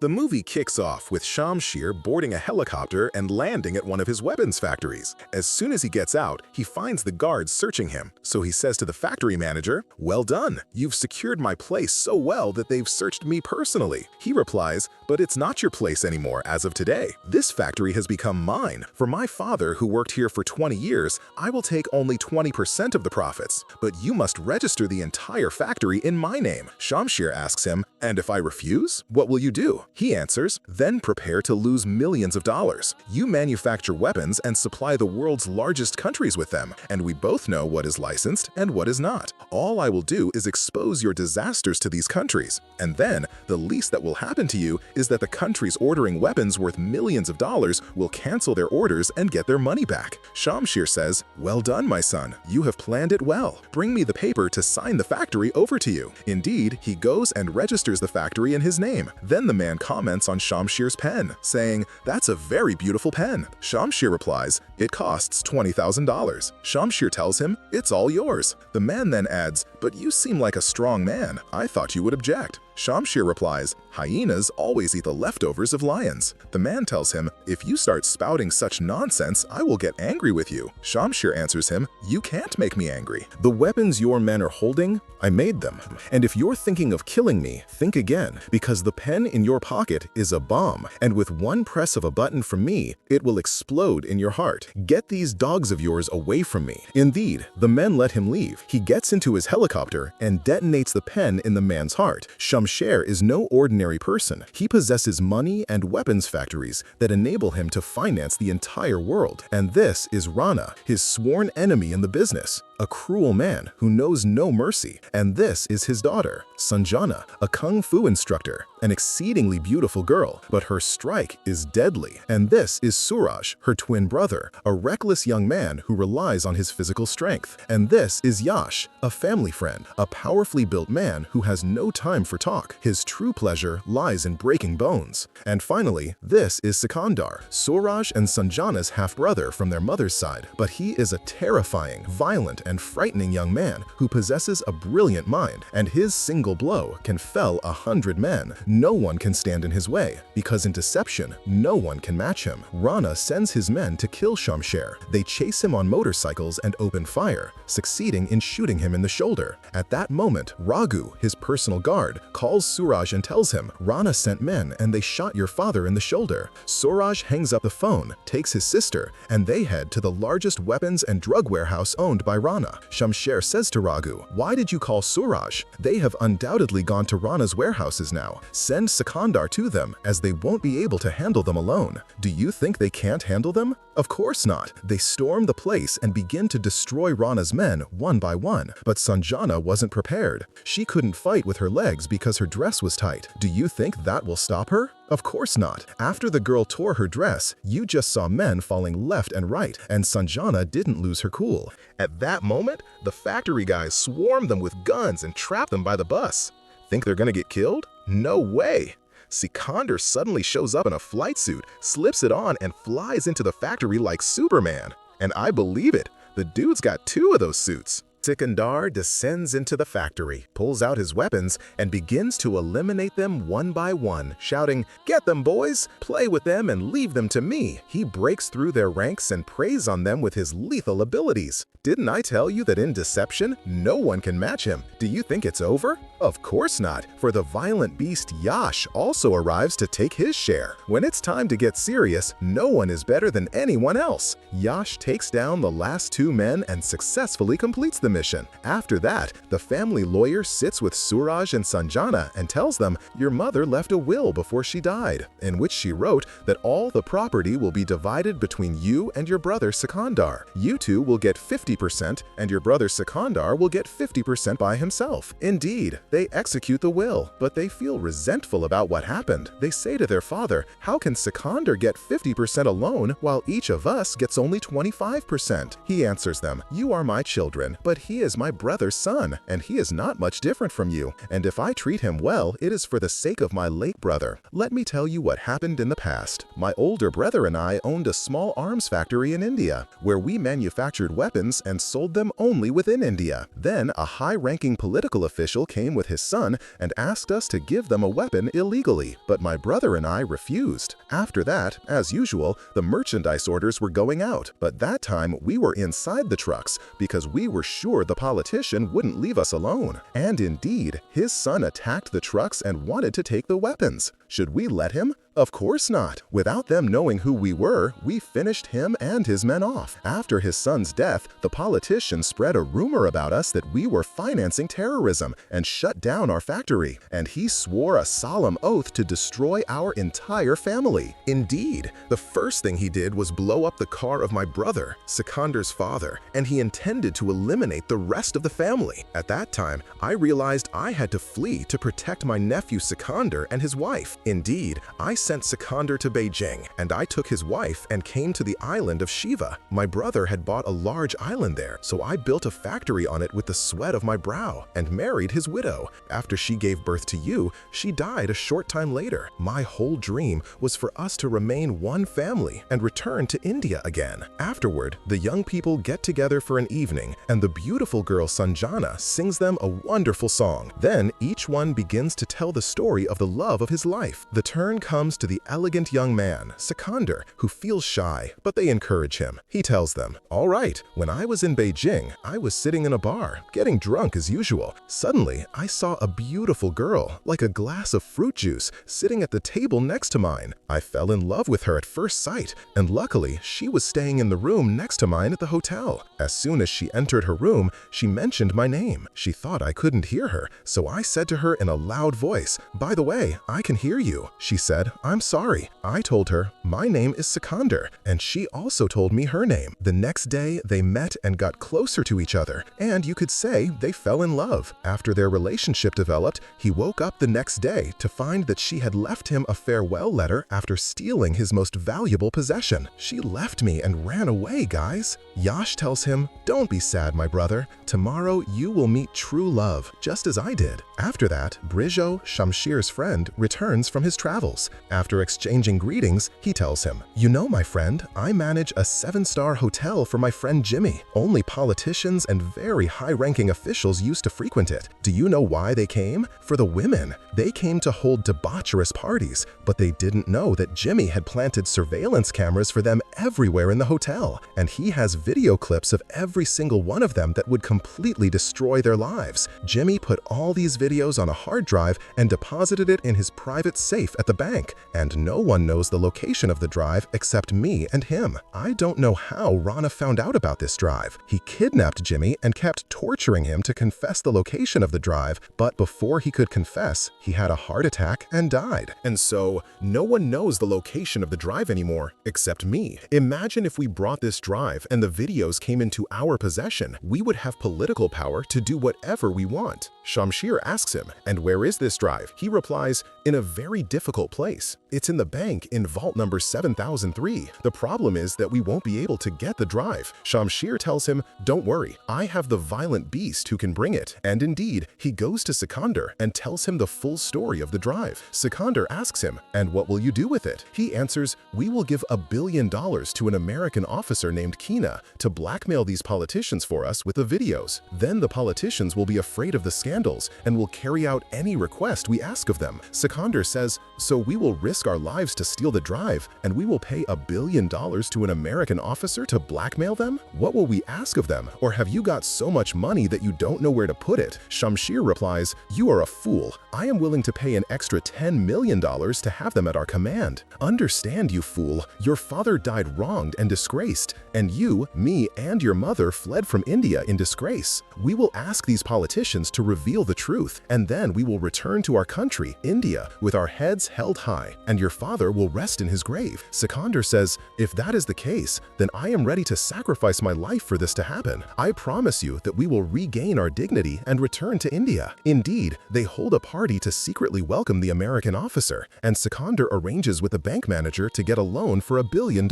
The movie kicks off with Shamsher boarding a helicopter and landing at one of his weapons factories. As soon as he gets out, he finds the guards searching him. So he says to the factory manager, "Well done, you've secured my place so well that they've searched me personally." He replies, "But it's not your place anymore as of today. This factory has become mine. For my father, who worked here for 20 years, I will take only 20% of the profits. But you must register the entire factory in my name." Shamsher asks him, "And if I refuse, what will you do?" He answers, "Then prepare to lose millions of dollars. You manufacture weapons and supply the world's largest countries with them, and we both know what is licensed and what is not. All I will do is expose your disasters to these countries, and then the least that will happen to you is that the countries ordering weapons worth millions of dollars will cancel their orders and get their money back." Shamsher says, "Well done, my son. You have planned it well. Bring me the paper to sign the factory over to you." Indeed, he goes and registers the factory in his name. Then the man comments on Shamsher's pen, saying, "That's a very beautiful pen." Shamsher replies, "It costs $20,000. Shamsher tells him, "It's all yours." The man then adds, "But you seem like a strong man. I thought you would object." Shamsher replies, "Hyenas always eat the leftovers of lions." The man tells him, "If you start spouting such nonsense, I will get angry with you." Shamsher answers him, "You can't make me angry. The weapons your men are holding, I made them. And if you're thinking of killing me, think again, because the pen in your pocket is a bomb, and with one press of a button from me, it will explode in your heart. Get these dogs of yours away from me." Indeed, the men let him leave. He gets into his helicopter and detonates the pen in the man's heart. Shamsher is no ordinary person. He possesses money and weapons factories that enable him to finance the entire world. And this is Rana, his sworn enemy in the business, a cruel man who knows no mercy. And this is his daughter, Sanjana, a kung fu instructor, an exceedingly beautiful girl, but her strike is deadly. And this is Suraj, her twin brother, a reckless young man who relies on his physical strength. And this is Yash, a family friend, a powerfully built man who has no time for talk. His true pleasure lies in breaking bones. And finally, this is Sakander, Suraj and Sanjana's half-brother from their mother's side, but he is a terrifying, violent, and frightening young man who possesses a brilliant mind, and his single blow can fell 100 men. No one can stand in his way, because in deception, no one can match him. Rana sends his men to kill Shamsher. They chase him on motorcycles and open fire, succeeding in shooting him in the shoulder. At that moment, Raghu, his personal guard, calls Suraj and tells him, "Rana sent men and they shot your father in the shoulder." Suraj hangs up the phone, takes his sister, and they head to the largest weapons and drug warehouse owned by Rana. Shamsher says to Raghu, "Why did you call Suraj? They have undoubtedly gone to Rana's warehouses now. Send Sakander to them, as they won't be able to handle them alone." Do you think they can't handle them? Of course not. They storm the place and begin to destroy Rana's men one by one. But Sanjana wasn't prepared. She couldn't fight with her legs because her dress was tight. Do you think that will stop her? Of course not. After the girl tore her dress, you just saw men falling left and right, and Sanjana didn't lose her cool. At that moment, the factory guys swarmed them with guns and trapped them by the bus. Think they're gonna get killed? No way! Sakander suddenly shows up in a flight suit, slips it on, and flies into the factory like Superman. And I believe it, the dude's got 2 of those suits. Sakander descends into the factory, pulls out his weapons, and begins to eliminate them one by one, shouting, "Get them, boys! Play with them and leave them to me!" He breaks through their ranks and preys on them with his lethal abilities. Didn't I tell you that in deception, no one can match him? Do you think it's over? Of course not, for the violent beast Yash also arrives to take his share. When it's time to get serious, no one is better than anyone else. Yash takes down the last 2 men and successfully completes the mission. After that, the family lawyer sits with Suraj and Sanjana and tells them, "Your mother left a will before she died, in which she wrote that all the property will be divided between you and your brother Sakander. You two will get 50%, and your brother Sakander will get 50% by himself." Indeed, they execute the will, but they feel resentful about what happened. They say to their father, "How can Sakander get 50% alone while each of us gets only 25%? He answers them, "You are my children, but he is my brother's son, and he is not much different from you. And if I treat him well, it is for the sake of my late brother. Let me tell you what happened in the past. My older brother and I owned a small arms factory in India, where we manufactured weapons and sold them only within India. Then a high-ranking political official came with his son and asked us to give them a weapon illegally, but my brother and I refused. After that, as usual, the merchandise orders were going out, but that time we were inside the trucks because we were sure the politician wouldn't leave us alone. And indeed, his son attacked the trucks and wanted to take the weapons. Should we let him? Of course not. Without them knowing who we were, we finished him and his men off. After his son's death, the politician spread a rumor about us that we were financing terrorism and shut down our factory, and he swore a solemn oath to destroy our entire family. Indeed, the first thing he did was blow up the car of my brother, Sakander's father, and he intended to eliminate the rest of the family. At that time, I realized I had to flee to protect my nephew Sakander and his wife. Indeed, I sent Sakander to Beijing, and I took his wife and came to the island of Shiva. My brother had bought a large island there, so I built a factory on it with the sweat of my brow and married his widow. After she gave birth to you, she died a short time later. My whole dream was for us to remain one family and return to India again. Afterward, the young people get together for an evening, and the beautiful girl Sanjana sings them a wonderful song. Then each one begins to tell the story of the love of his life. The turn comes to the elegant young man, Sakander, who feels shy, but they encourage him. He tells them, "All right, when I was in Beijing, I was sitting in a bar, getting drunk as usual. Suddenly, I saw a beautiful girl, like a glass of fruit juice, sitting at the table next to mine. I fell in love with her at first sight, and luckily, she was staying in the room next to mine at the hotel. As soon as she entered her room, she mentioned my name. She thought I couldn't hear her, so I said to her in a loud voice, 'By the way, I can hear you.' She said, 'I'm sorry.' I told her, 'My name is Sakander,' and she also told me her name. The next day, they met and got closer to each other, and you could say they fell in love. After their relationship developed, he woke up the next day to find that she had left him a farewell letter after stealing his most valuable possession. She left me and ran away, guys." Yash tells him, "Don't be sad, my brother. Tomorrow you will meet true love, just as I did." After that, Brijo, Shamshir's friend, returns from his travels. After exchanging greetings, he tells him, "You know, my friend, I manage a 7-star hotel for my friend Jimmy. Only politicians and very high-ranking officials used to frequent it. Do you know why they came? For the women. They came to hold debaucherous parties, but they didn't know that Jimmy had planted surveillance cameras for them everywhere in the hotel, and he has video clips of every single one of them that would completely destroy their lives. Jimmy put all these videos on a hard drive and deposited it in his private safe at the bank, and no one knows the location of the drive except me and him. I don't know how Rana found out about this drive. He kidnapped Jimmy and kept torturing him to confess the location of the drive, but before he could confess, he had a heart attack and died. And so, no one knows the location of the drive anymore, except me. Imagine if we brought this drive and the videos came into our possession. We would have political power to do whatever we want." Shamshir asks him, "And where is this drive?" He replies, "In a very difficult place. It's in the bank in vault number 7003. The problem is that we won't be able to get the drive." Shamshir tells him, "Don't worry, I have the violent beast who can bring it." And indeed, he goes to Sakander and tells him the full story of the drive. Sakander asks him, "And what will you do with it?" He answers, "We will give $1 billion to an American officer named Kina to blackmail these politicians for us with the videos. Then the politicians will be afraid of the scandals and will carry out any request we ask of them." Sakander says, "So we will risk our lives to steal the drive, and we will pay $1 billion to an American officer to blackmail them? What will we ask of them? Or have you got so much money that you don't know where to put it?" Shamshir replies, "You are a fool. I am willing to pay an extra $10 million to have them at our command. Understand, you fool. Your father died wronged and disgraced, and you, me, and your mother fled from India in disgrace. We will ask these politicians to reveal reveal the truth, and then we will return to our country, India, with our heads held high, and your father will rest in his grave. Sakander says, if that is the case, then I am ready to sacrifice my life for this to happen. I promise you that we will regain our dignity and return to India. Indeed, they hold a party to secretly welcome the American officer, and Sakander arranges with the bank manager to get a loan for $1 billion.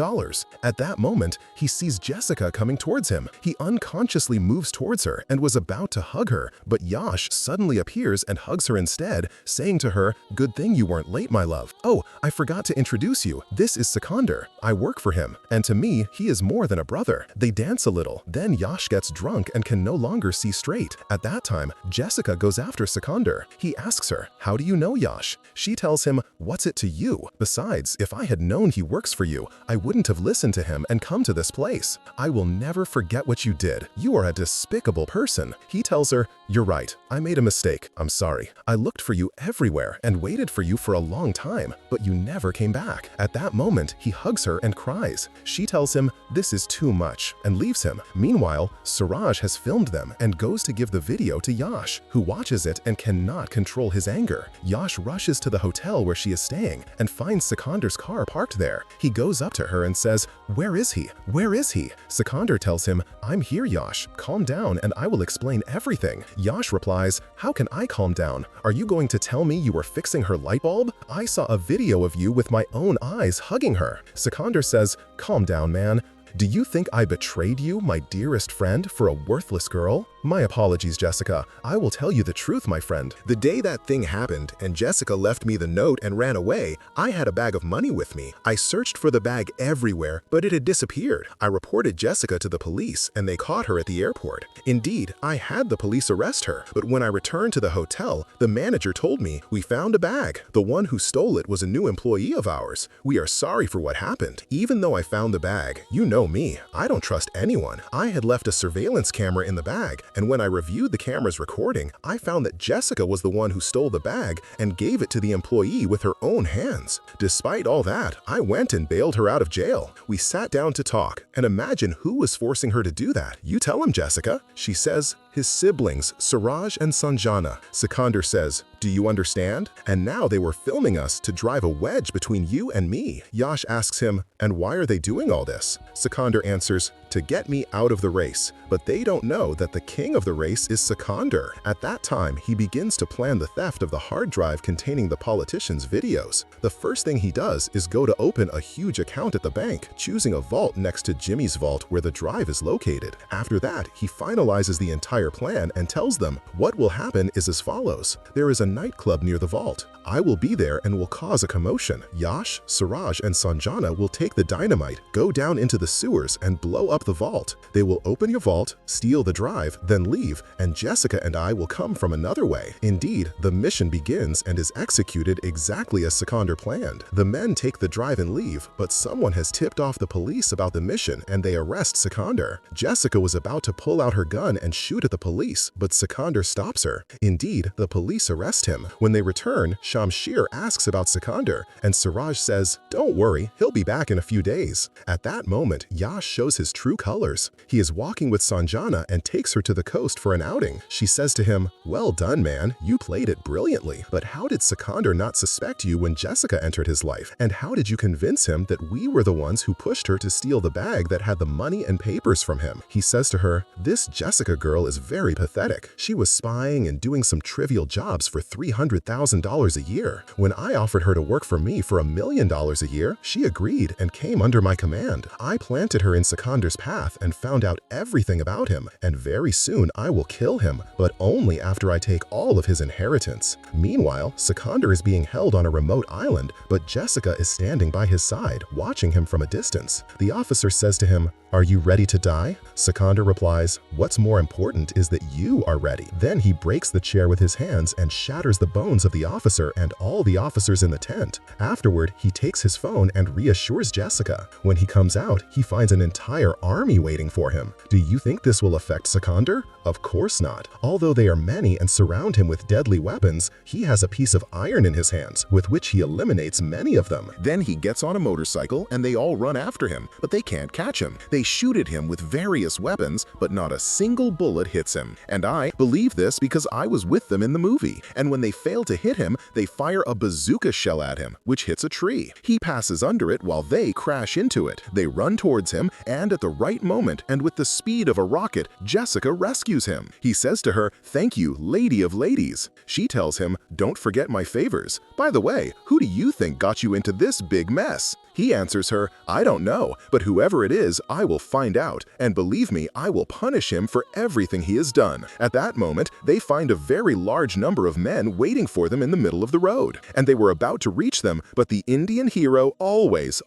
At that moment, he sees Jessica coming towards him. He unconsciously moves towards her and was about to hug her, but Yash suddenly appears and hugs her instead, saying to her, "Good thing you weren't late, my love. Oh, I forgot to introduce you. This is Sakander. I work for him, and to me, he is more than a brother." They dance a little. Then Yash gets drunk and can no longer see straight. At that time, Jessica goes after Sakander. He asks her, "How do you know Yash?" She tells him, "What's it to you? Besides, if I had known he works for you, I wouldn't have listened to him and come to this place. I will never forget what you did. You are a despicable person." He tells her, "You're right. I made a mistake. I'm sorry. I looked for you everywhere and waited for you for a long time, but you never came back." At that moment, he hugs her and cries. She tells him, "This is too much," and leaves him. Meanwhile, Suraj has filmed them and goes to give the video to Yash, who watches it and cannot control his anger. Yash rushes to the hotel where she is staying and finds Sakander's car parked there. He goes up to her and says, "Where is he? Where is he?" Sakander tells him, "I'm here, Yash. Calm down and I will explain everything." Yash replies, "How can I calm down? Are you going to tell me you were fixing her light bulb? I saw a video of you with my own eyes hugging her." Sakander says, "Calm down, man. Do you think I betrayed you, my dearest friend, for a worthless girl? My apologies, Jessica. I will tell you the truth, my friend. The day that thing happened and Jessica left me the note and ran away, I had a bag of money with me. I searched for the bag everywhere, but it had disappeared. I reported Jessica to the police and they caught her at the airport. Indeed, I had the police arrest her, but when I returned to the hotel, the manager told me, 'We found a bag. The one who stole it was a new employee of ours. We are sorry for what happened.' Even though I found the bag, you know me, I don't trust anyone. I had left a surveillance camera in the bag, and when I reviewed the camera's recording, I found that Jessica was the one who stole the bag and gave it to the employee with her own hands. Despite all that, I went and bailed her out of jail. We sat down to talk, and imagine who was forcing her to do that. You tell him, Jessica." She says, "His siblings, Suraj and Sanjana." Sakander says, "Do you understand? And now they were filming us to drive a wedge between you and me." Yash asks him, "And why are they doing all this?" Sakander answers, "To get me out of the race." But they don't know that the king of the race is Sakander. At that time, he begins to plan the theft of the hard drive containing the politicians' videos. The first thing he does is go to open a huge account at the bank, choosing a vault next to Jimmy's vault where the drive is located. After that, he finalizes the entire plan and tells them, "What will happen is as follows. There is a nightclub near the vault. I will be there and will cause a commotion. Yash, Suraj, and Sanjana will take the dynamite, go down into the sewers, and blow up the vault. They will open your vault, steal the drive, then leave, and Jessica and I will come from another way." Indeed, the mission begins and is executed exactly as Sakander planned. The men take the drive and leave, but someone has tipped off the police about the mission and they arrest Sakander. Jessica was about to pull out her gun and shoot at the police, but Sakander stops her. Indeed, the police arrest him. When they return, Shamsher asks about Sakander, and Suraj says, "Don't worry, he'll be back in a few days." At that moment, Yash shows his true colors. He is walking with Sanjana and takes her to the coast for an outing. She says to him, "Well done, man. You played it brilliantly. But how did Sakander not suspect you when Jessica entered his life? And how did you convince him that we were the ones who pushed her to steal the bag that had the money and papers from him?" He says to her, "This Jessica girl is very pathetic. She was spying and doing some trivial jobs for $300,000 a year. When I offered her to work for me for $1 million a year, she agreed and came under my command. I planted her in Sakander's path and found out everything about him, and very soon I will kill him, but only after I take all of his inheritance." Meanwhile, Sakander is being held on a remote island, but Jessica is standing by his side, watching him from a distance. The officer says to him, "Are you ready to die?" Sakander replies, "What's more important is that you are ready." Then he breaks the chair with his hands and shatters the bones of the officer and all the officers in the tent. Afterward, he takes his phone and reassures Jessica. When he comes out, he finds an entire army waiting for him. Do you think this will affect Sakander? Of course not. Although they are many and surround him with deadly weapons, he has a piece of iron in his hands with which he eliminates many of them. Then he gets on a motorcycle and they all run after him, but they can't catch him. They shoot at him with various weapons, but not a single bullet hits him. And I believe this because I was with them in the movie. And when they fail to hit him, they fire a bazooka shell at him, which hits a tree. He passes under it while they crash into it. They run towards him, and at the right moment and with the speed of a rocket, Jessica rescues him. He says to her, "Thank you, lady of ladies." She tells him, "Don't forget my favors. By the way, who do you think got you into this big mess?" He answers her, "I don't know, but whoever it is, I will find out, and believe me, I will punish him for everything he has done." At that moment, they find a very large number of men waiting for them in the middle of the road, and they were about to reach them, but the Indian hero always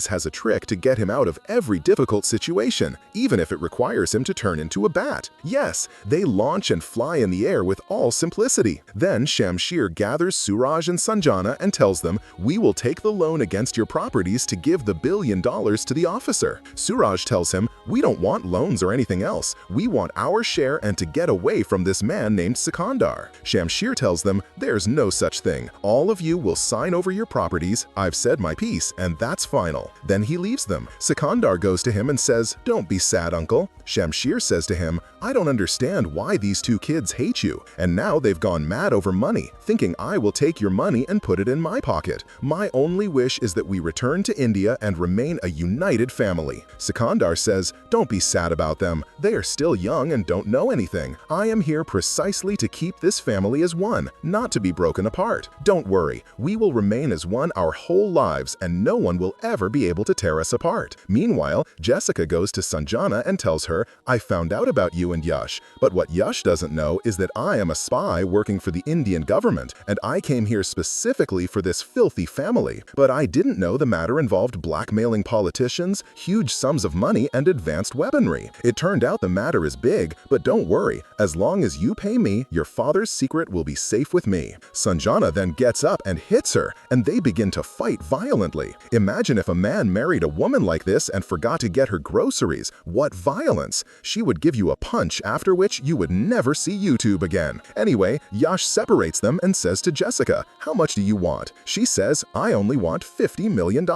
has a trick to get him out of every difficult situation, even if it requires him to turn into a bat. Yes, they launch and fly in the air with all simplicity. Then Shamsher gathers Suraj and Sanjana and tells them, "We will take the loan against your properties to give the $1 billion to the officer." Suraj tells him, "We don't want loans or anything else. We want our share and to get away from this man named Sakander." Shamsher tells them, "There's no such thing. All of you will sign over your properties. I've said my piece, and that's final." Then he leaves them. Sakander goes to him and says, "Don't be sad, uncle." Shamsher says to him, "I don't understand why these two kids hate you, and now they've gone mad over money, thinking I will take your money and put it in my pocket. My only wish is that we return to India and remain a united family." Sakander says, "Don't be sad about them. They are still young and don't know anything. I am here precisely to keep this family as one, not to be broken apart. Don't worry, we will remain as one our whole lives and no one will ever be able to tear us apart." Meanwhile, Jessica goes to Sanjana and tells her, "I found out about you and Yash, but what Yash doesn't know is that I am a spy working for the Indian government, and I came here specifically for this filthy family. But I didn't know the matter involved blackmailing politicians, huge sums of money, and advanced weaponry. It turned out the matter is big, but don't worry, as long as you pay me, your father's secret will be safe with me." Sanjana then gets up and hits her, and they begin to fight violently. Imagine if a man married a woman like this and forgot to get her groceries. What violence! She would give you a punch, after which you would never see YouTube again. Anyway, Yash separates them and says to Jessica, "How much do you want?" She says, "I only want $50 million.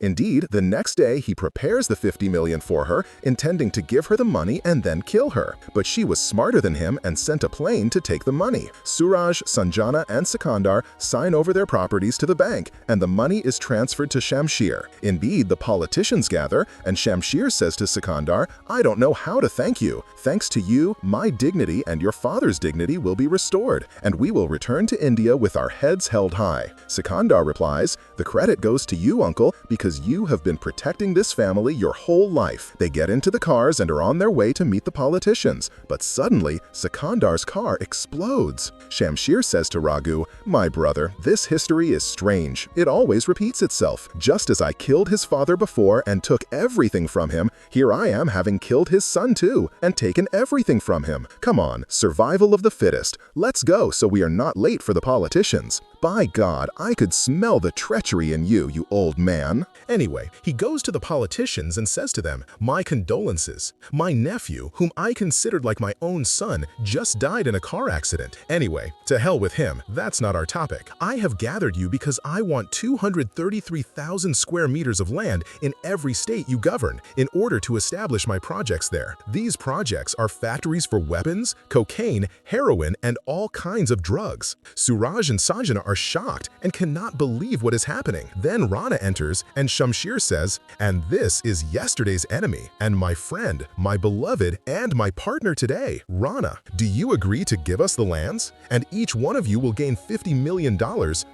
Indeed, the next day he prepares the $50 million for her, intending to give her the money and then kill her. But she was smarter than him and sent a plane to take the money. Suraj, Sanjana, and Sakander sign over their properties to the bank, and the money is transferred to Shamsher. Indeed, the politicians gather, and Shamsher says to Sakander, "I don't know how to thank you. Thanks to you, my dignity and your father's dignity will be restored, and we will return to India with our heads held high." Sakander replies, "The credit goes to you, uncle, because you have been protecting this family your whole life." They get into the cars and are on their way to meet the politicians, but suddenly, Sakandar's car explodes. Shamsher says to Raghu, "My brother, this history is strange. It always repeats itself. Just as I killed his father before and took everything from him, here I am having killed his son too, and taken everything from him. Come on, survival of the fittest. Let's go so we are not late for the politicians." By God, I could smell the treachery in you, you old man. Anyway, he goes to the politicians and says to them, "My condolences. My nephew, whom I considered like my own son, just died in a car accident. Anyway, to hell with him, that's not our topic. I have gathered you because I want 233,000 square meters of land in every state you govern in order to establish my projects there. These projects are factories for weapons, cocaine, heroin, and all kinds of drugs." Suraj and Sanjana are shocked and cannot believe what is happening. Then Rana enters and Shamsher says, "And this is yesterday's enemy, and my friend, my beloved, and my partner today. Rana, do you agree to give us the lands? And each one of you will gain $50 million,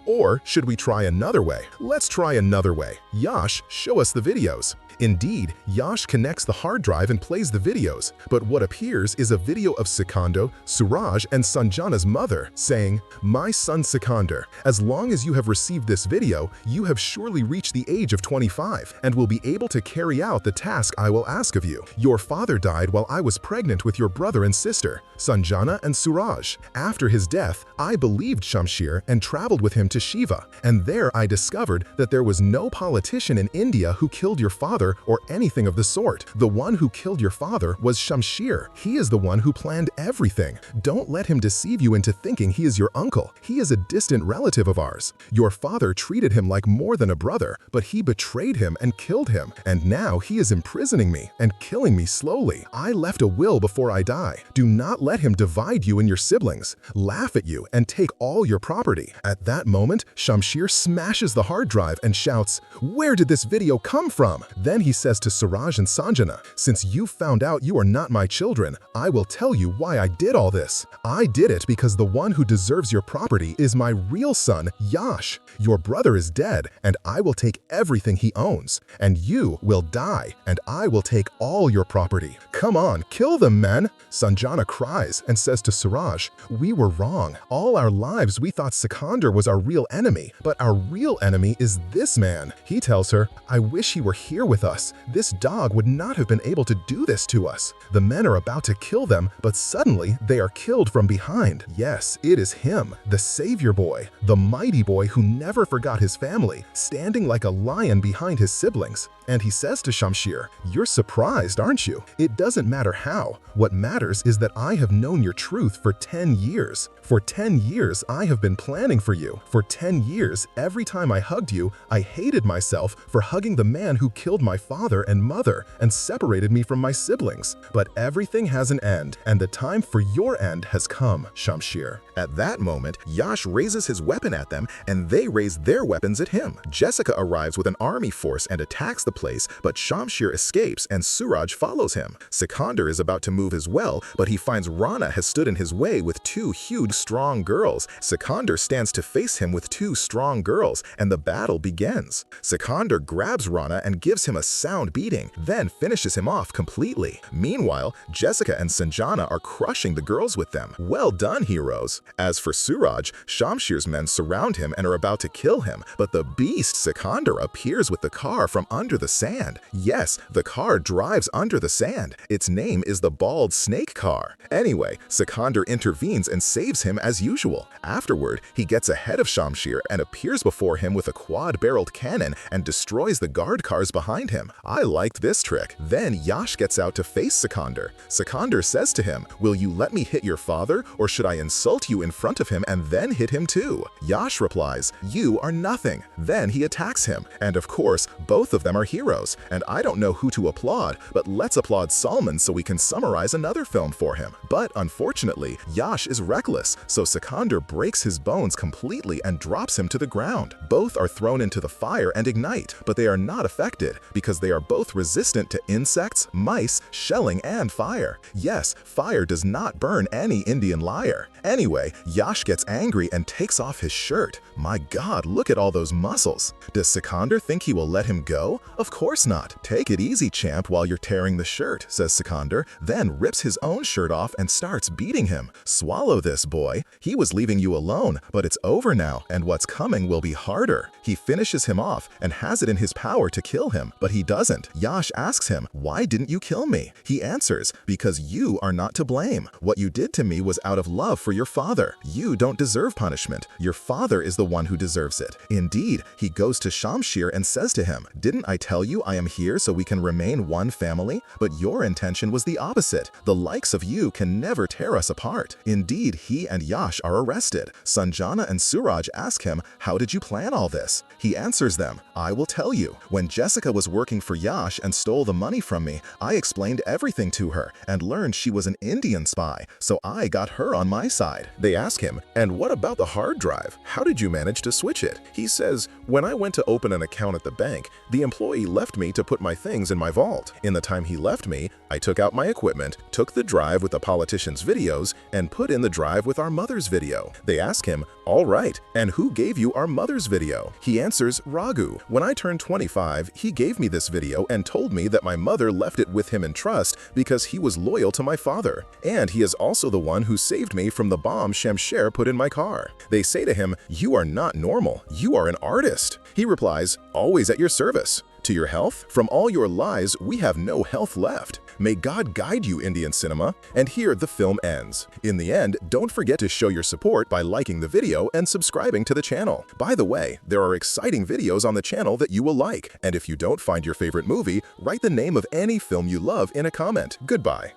or should we try another way? Let's try another way. Yash, show us the videos." Indeed, Yash connects the hard drive and plays the videos, but what appears is a video of Sakander, Suraj, and Sanjana's mother saying, "My son Sakander, as long as you have received this video, you have surely reached the age of 25 and will be able to carry out the task I will will ask of you. Your father died while I was pregnant with your brother and sister, Sanjana and Suraj. After his death, I believed Shamsher and traveled with him to Shiva, and there I discovered that there was no politician in India who killed your father or anything of the sort. The one who killed your father was Shamsher. He is the one who planned everything. Don't let him deceive you into thinking he is your uncle. He is a distant relative of ours. Your father treated him like more than a brother, but he betrayed him and killed him, and now he is imprisoning me and killing me slowly. I left a will before I die. Do not let him divide you and your siblings, laugh at you, and take all your property. At that moment, Shamsher smashes the hard drive and shouts, "Where did this video come from?" Then he says to Suraj and Sanjana, "Since you found out you are not my children, I will tell you why I did all this. I did it because the one who deserves your property is my real son, Yash. Your brother is dead, and I will take everything he owns, and you will die, and I will take all your property. Come on, kill them, men!" Sanjana cries and says to Suraj, "We were wrong. All our lives we thought Sakander was our real enemy, but our real enemy is this man." He tells her, "I wish he were here with us. This dog would not have been able to do this to us." The men are about to kill them, but suddenly they are killed from behind. Yes, it is him, the savior boy, the mighty boy who never forgot his family, standing like a lion behind his siblings. And he says to Shamsher, "You're surprised, aren't you? It doesn't matter how. What matters is that I have known your truth for 10 years. For 10 years, I have been planning for you. For 10 years, every time I hugged you, I hated myself for hugging the man who killed my father and mother and separated me from my siblings. But everything has an end, and the time for your end has come, Shamsher." At that moment, Yash raises his weapon at them, and they raise their weapons at him. Jessica arrives with an army force and attacks the place, but Shamsher escapes and Suraj follows him. Sakander is about to move as well, but he finds Rana has stood in his way with two huge, strong girls. Sakander stands to face him with two strong girls, and the battle begins. Sakander grabs Rana and gives him a sound beating, then finishes him off completely. Meanwhile, Jessica and Sanjana are crushing the girls with them. Well done, heroes. As for Suraj, Shamsher's men surround him and are about to kill him, but the beast Sakander appears with the car from under the sand. Yes, the car drives under the sand. Its name is the Bald Snake Car. Anyway, Sakander intervenes and saves him as usual. Afterward, he gets ahead of Shamsher and appears before him with a quad-barreled cannon and destroys the guard cars behind him. I liked this trick. Then Yash gets out to face Sakander. Sakander says to him, "Will you let me hit your father, or should I insult you in front of him and then hit him too?" Yash replies, "You are nothing." Then he attacks him, and of course, both of them are heroes, and I don't know who to applaud, but let's applaud Salman so we can summarize another film for him. But unfortunately, Yash is reckless, so Sakander breaks his bones completely and drops him to the ground. Both are thrown into the fire and ignite, but they are not affected because they are both resistant to insects, mice, shelling, and fire. Yes, fire does not burn any Indian liar. Anyway, Yash gets angry and takes off his shirt. My God, look at all those muscles. Does Sakander think he will let him go? Of course not. "Take it easy, champ, while you're tearing the shirt," says Sakander, then rips his own shirt off and starts beating him. "Swallow this, boy. He was leaving you alone, but it's over now, and what's coming will be harder." He finishes him off and has it in his power to kill him, but he doesn't. Yash asks him, "Why didn't you kill me?" He answers, "Because you are not to blame. What you did to me was out of love for your father. You don't deserve punishment. Your father is the one who deserves it." Indeed, he goes to Shamsher and says to him, "Didn't I tell you I am here so we can remain one family? But your intention was the opposite. The likes of you can never tear us apart." Indeed, he and Yash are arrested. Sanjana and Suraj ask him, "How did you plan all this?" He answers them, "I will tell you. When Jessica was working for Yash and stole the money from me, I explained everything to her and learned she was an Indian spy, so I got her on my side." They ask him, "And what about the hard drive? How did you manage to switch it?" He says, "When I went to open an account at the bank, the employee left me to put my things in my vault. In the time he left me, I took out my equipment, took the drive with the politician's videos, and put in the drive with our mother's video." They ask him, "All right, and who gave you our mother's video?" He answers, "Raghu. When I turned 25, he gave me this video and told me that my mother left it with him in trust because he was loyal to my father. And he is also the one who saved me from the bomb Shamsher put in my car." They say to him, "You are not normal. You are an artist." He replies, "Always at your service." To your health? From all your lies, we have no health left. May God guide you, Indian cinema. And here the film ends. In the end, don't forget to show your support by liking the video and subscribing to the channel. By the way, there are exciting videos on the channel that you will like. And if you don't find your favorite movie, write the name of any film you love in a comment. Goodbye.